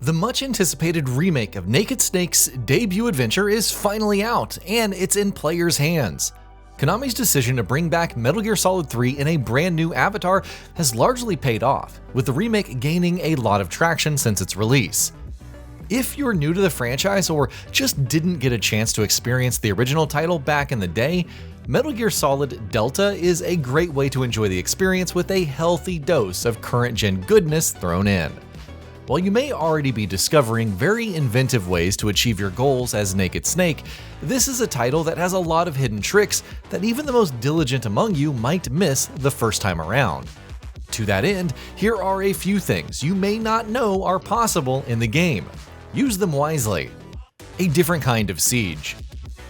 The much-anticipated remake of Naked Snake's debut adventure is finally out, and it's in players' hands. Konami's decision to bring back Metal Gear Solid 3 in a brand new avatar has largely paid off, with the remake gaining a lot of traction since its release. If you're new to the franchise or just didn't get a chance to experience the original title back in the day, Metal Gear Solid Delta is a great way to enjoy the experience with a healthy dose of current-gen goodness thrown in. While you may already be discovering very inventive ways to achieve your goals as Naked Snake, this is a title that has a lot of hidden tricks that even the most diligent among you might miss the first time around. To that end, here are a few things you may not know are possible in the game. Use them wisely. A different kind of siege.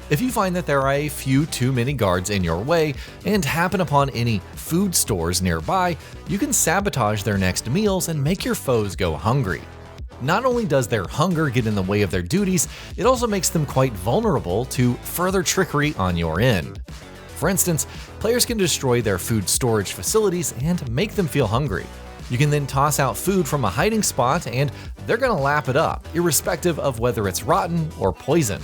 If you find that there are a few too many guards in your way and happen upon any food stores nearby, you can sabotage their next meals and make your foes go hungry. Not only does their hunger get in the way of their duties, it also makes them quite vulnerable to further trickery on your end. For instance, players can destroy their food storage facilities and make them feel hungry. You can then toss out food from a hiding spot and they're gonna lap it up, irrespective of whether it's rotten or poisoned.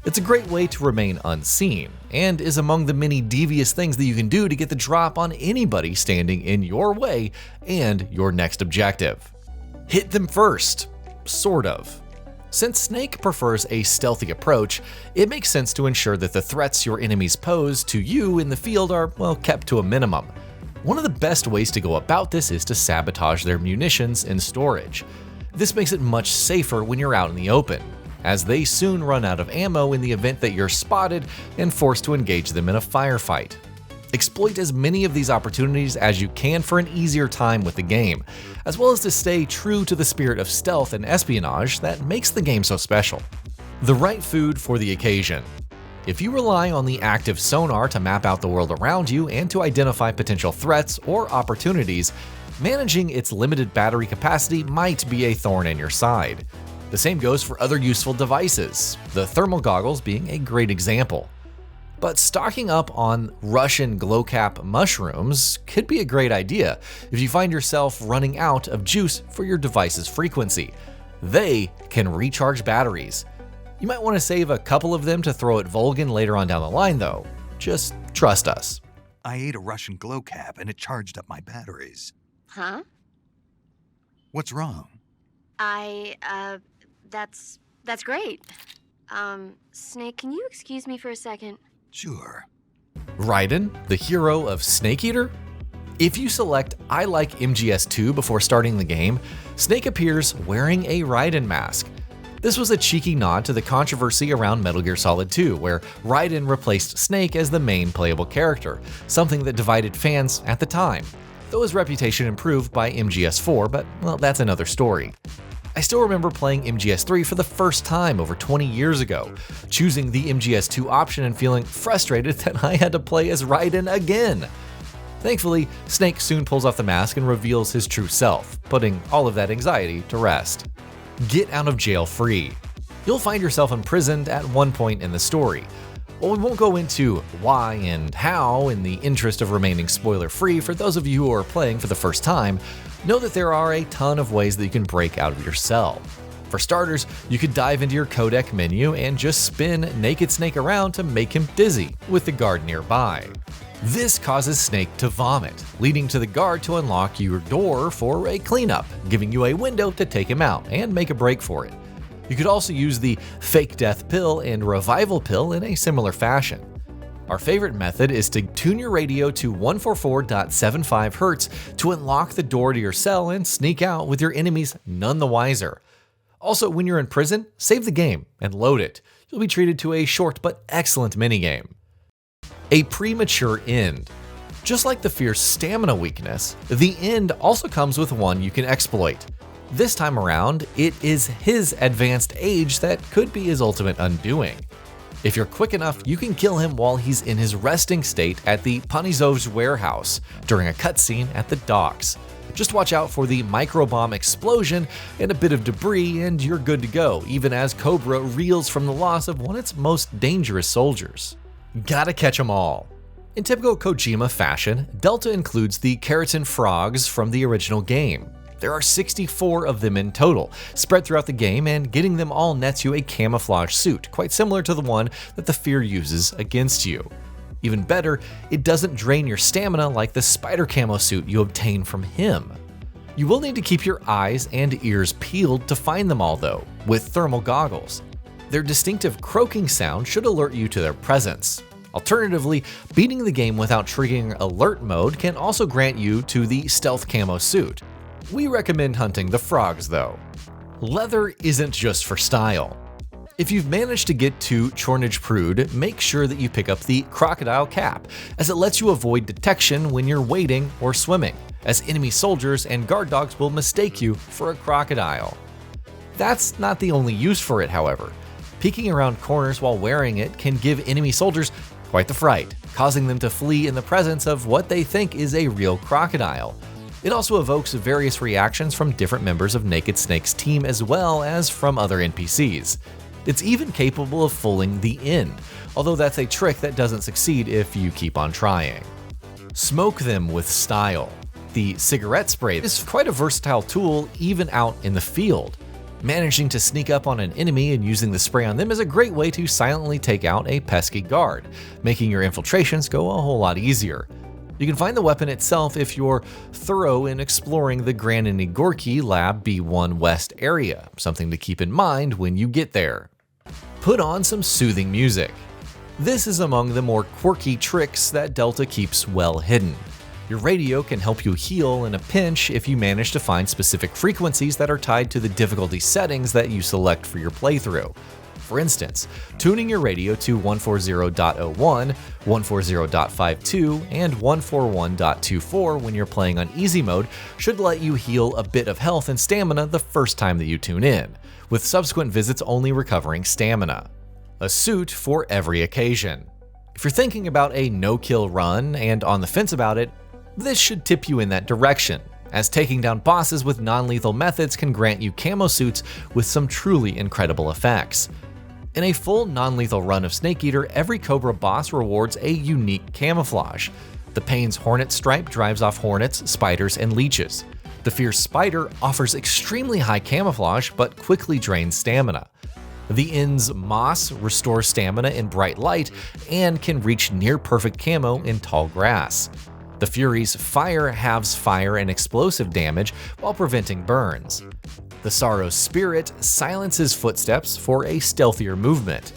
It's a great way to remain unseen, and is among the many devious things that you can do to get the drop on anybody standing in your way and your next objective. Hit them first. Sort of. Since Snake prefers a stealthy approach, it makes sense to ensure that the threats your enemies pose to you in the field are, well, kept to a minimum. One of the best ways to go about this is to sabotage their munitions and storage. This makes it much safer when you're out in the open, as they soon run out of ammo in the event that you're spotted and forced to engage them in a firefight. Exploit as many of these opportunities as you can for an easier time with the game, as well as to stay true to the spirit of stealth and espionage that makes the game so special. The right food for the occasion. If you rely on the active sonar to map out the world around you and to identify potential threats or opportunities, managing its limited battery capacity might be a thorn in your side. The same goes for other useful devices, the thermal goggles being a great example. But stocking up on Russian glowcap mushrooms could be a great idea if you find yourself running out of juice for your device's frequency. They can recharge batteries. You might want to save a couple of them to throw at Volgin later on down the line though. Just trust us. I ate a Russian glowcap and it charged up my batteries. Huh? What's wrong? That's great. Snake, can you excuse me for a second? Sure. Raiden, the hero of Snake Eater? If you select I like MGS2 before starting the game, Snake appears wearing a Raiden mask. This was a cheeky nod to the controversy around Metal Gear Solid 2, where Raiden replaced Snake as the main playable character, something that divided fans at the time, though his reputation improved by MGS4, but well, that's another story. I still remember playing MGS3 for the first time over 20 years ago, choosing the MGS2 option and feeling frustrated that I had to play as Raiden again. Thankfully, Snake soon pulls off the mask and reveals his true self, putting all of that anxiety to rest. Get out of jail free. You'll find yourself imprisoned at one point in the story. While we won't go into why and how in the interest of remaining spoiler-free for those of you who are playing for the first time, know that there are a ton of ways that you can break out of your cell. For starters, you could dive into your codec menu and just spin Naked Snake around to make him dizzy with the guard nearby. This causes Snake to vomit, leading to the guard to unlock your door for a cleanup, giving you a window to take him out and make a break for it. You could also use the fake death pill and revival pill in a similar fashion. Our favorite method is to tune your radio to 144.75 Hz to unlock the door to your cell and sneak out with your enemies none the wiser. Also, when you're in prison, save the game and load it. You'll be treated to a short but excellent minigame. A premature end. Just like the fierce stamina weakness, the end also comes with one you can exploit. This time around, it is his advanced age that could be his ultimate undoing. If you're quick enough, you can kill him while he's in his resting state at the Panizov's warehouse during a cutscene at the docks. Just watch out for the microbomb explosion and a bit of debris and you're good to go, even as Cobra reels from the loss of one of its most dangerous soldiers. Gotta catch 'em all. In typical Kojima fashion, Delta includes the Kerotan frogs from the original game. There are 64 of them in total, spread throughout the game, and getting them all nets you a camouflage suit, quite similar to the one that the Fear uses against you. Even better, it doesn't drain your stamina like the spider camo suit you obtain from him. You will need to keep your eyes and ears peeled to find them all though, with thermal goggles. Their distinctive croaking sound should alert you to their presence. Alternatively, beating the game without triggering alert mode can also grant you to the stealth camo suit. We recommend hunting the frogs though. Leather isn't just for style. If you've managed to get to Chornage Prude, make sure that you pick up the Crocodile cap, as it lets you avoid detection when you're wading or swimming, as enemy soldiers and guard dogs will mistake you for a crocodile. That's not the only use for it, however. Peeking around corners while wearing it can give enemy soldiers quite the fright, causing them to flee in the presence of what they think is a real crocodile. It also evokes various reactions from different members of Naked Snake's team as well as from other NPCs. It's even capable of fooling the end, although that's a trick that doesn't succeed if you keep on trying. Smoke them with style. The cigarette spray is quite a versatile tool even out in the field. Managing to sneak up on an enemy and using the spray on them is a great way to silently take out a pesky guard, making your infiltrations go a whole lot easier. You can find the weapon itself if you're thorough in exploring the Graniny Gorky Lab B1 West area, something to keep in mind when you get there. Put on some soothing music. This is among the more quirky tricks that Delta keeps well hidden. Your radio can help you heal in a pinch if you manage to find specific frequencies that are tied to the difficulty settings that you select for your playthrough. For instance, tuning your radio to 140.01, 140.52, and 141.24 when you're playing on easy mode should let you heal a bit of health and stamina the first time that you tune in, with subsequent visits only recovering stamina. A suit for every occasion. If you're thinking about a no-kill run and on the fence about it, this should tip you in that direction, as taking down bosses with non-lethal methods can grant you camo suits with some truly incredible effects. In a full non-lethal run of Snake Eater, every Cobra boss rewards a unique camouflage. The Pain's Hornet Stripe drives off hornets, spiders, and leeches. The Fierce Spider offers extremely high camouflage but quickly drains stamina. The End's Moss restores stamina in bright light and can reach near-perfect camo in tall grass. The Fury's Fire halves fire and explosive damage while preventing burns. The Sorrow's Spirit silences footsteps for a stealthier movement.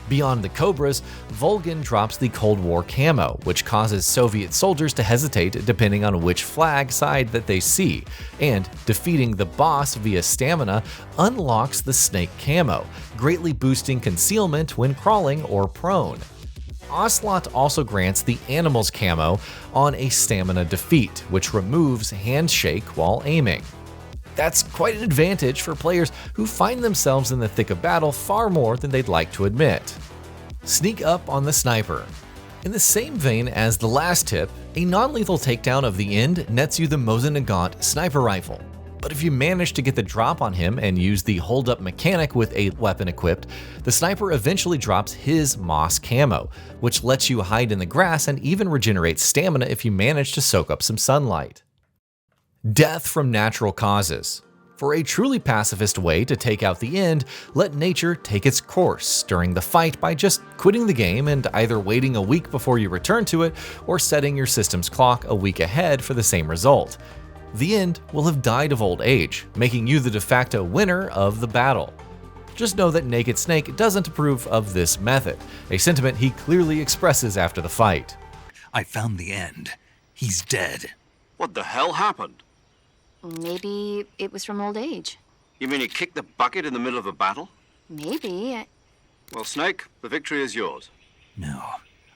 Beyond the Cobras, Volgin drops the Cold War camo, which causes Soviet soldiers to hesitate depending on which flag side that they see, and defeating the boss via stamina unlocks the Snake camo, greatly boosting concealment when crawling or prone. Ocelot also grants the Animals camo on a stamina defeat, which removes handshake while aiming. That's quite an advantage for players who find themselves in the thick of battle far more than they'd like to admit. Sneak up on the Sniper. In the same vein as the last tip, a non-lethal takedown of the End nets you the Mosin Nagant sniper rifle. But if you manage to get the drop on him and use the hold-up mechanic with a weapon equipped, the Sniper eventually drops his Moss camo, which lets you hide in the grass and even regenerates stamina if you manage to soak up some sunlight. Death from natural causes. For a truly pacifist way to take out the End, let nature take its course during the fight by just quitting the game and either waiting a week before you return to it or setting your system's clock a week ahead for the same result. The End will have died of old age, making you the de facto winner of the battle. Just know that Naked Snake doesn't approve of this method, a sentiment he clearly expresses after the fight. I found the End. He's dead. What the hell happened? Maybe it was from old age. You mean he kicked the bucket in the middle of a battle? Maybe. Well, Snake, the victory is yours. No,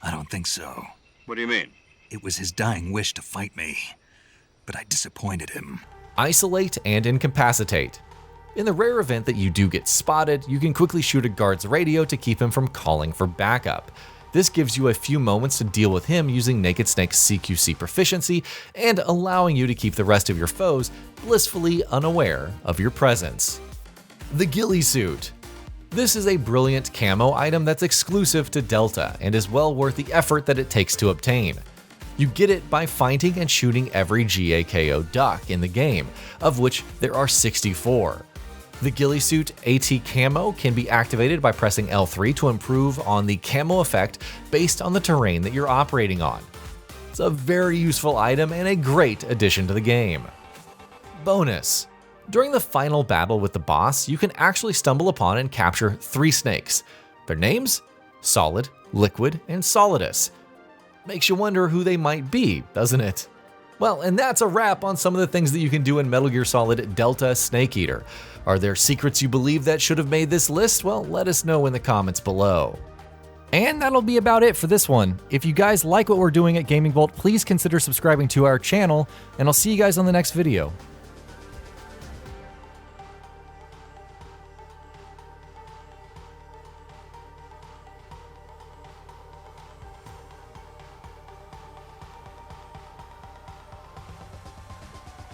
I don't think so. What do you mean? It was his dying wish to fight me, but I disappointed him. Isolate and incapacitate. In the rare event that you do get spotted, you can quickly shoot a guard's radio to keep him from calling for backup. This gives you a few moments to deal with him using Naked Snake's CQC proficiency and allowing you to keep the rest of your foes blissfully unaware of your presence. The Ghillie suit. This is a brilliant camo item that's exclusive to Delta and is well worth the effort that it takes to obtain. You get it by finding and shooting every GAKO duck in the game, of which there are 64. The Ghillie suit at-camo can be activated by pressing L3 to improve on the camo effect based on the terrain that you're operating on. It's a very useful item and a great addition to the game. Bonus: during the final battle with the boss, you can actually stumble upon and capture 3 snakes. Their names? Solid, Liquid, and Solidus. Makes you wonder who they might be, doesn't it? Well, and that's a wrap on some of the things that you can do in Metal Gear Solid Delta Snake Eater. Are there secrets you believe that should have made this list? Well, let us know in the comments below. And that'll be about it for this one. If you guys like what we're doing at Gaming Vault, please consider subscribing to our channel, and I'll see you guys on the next video.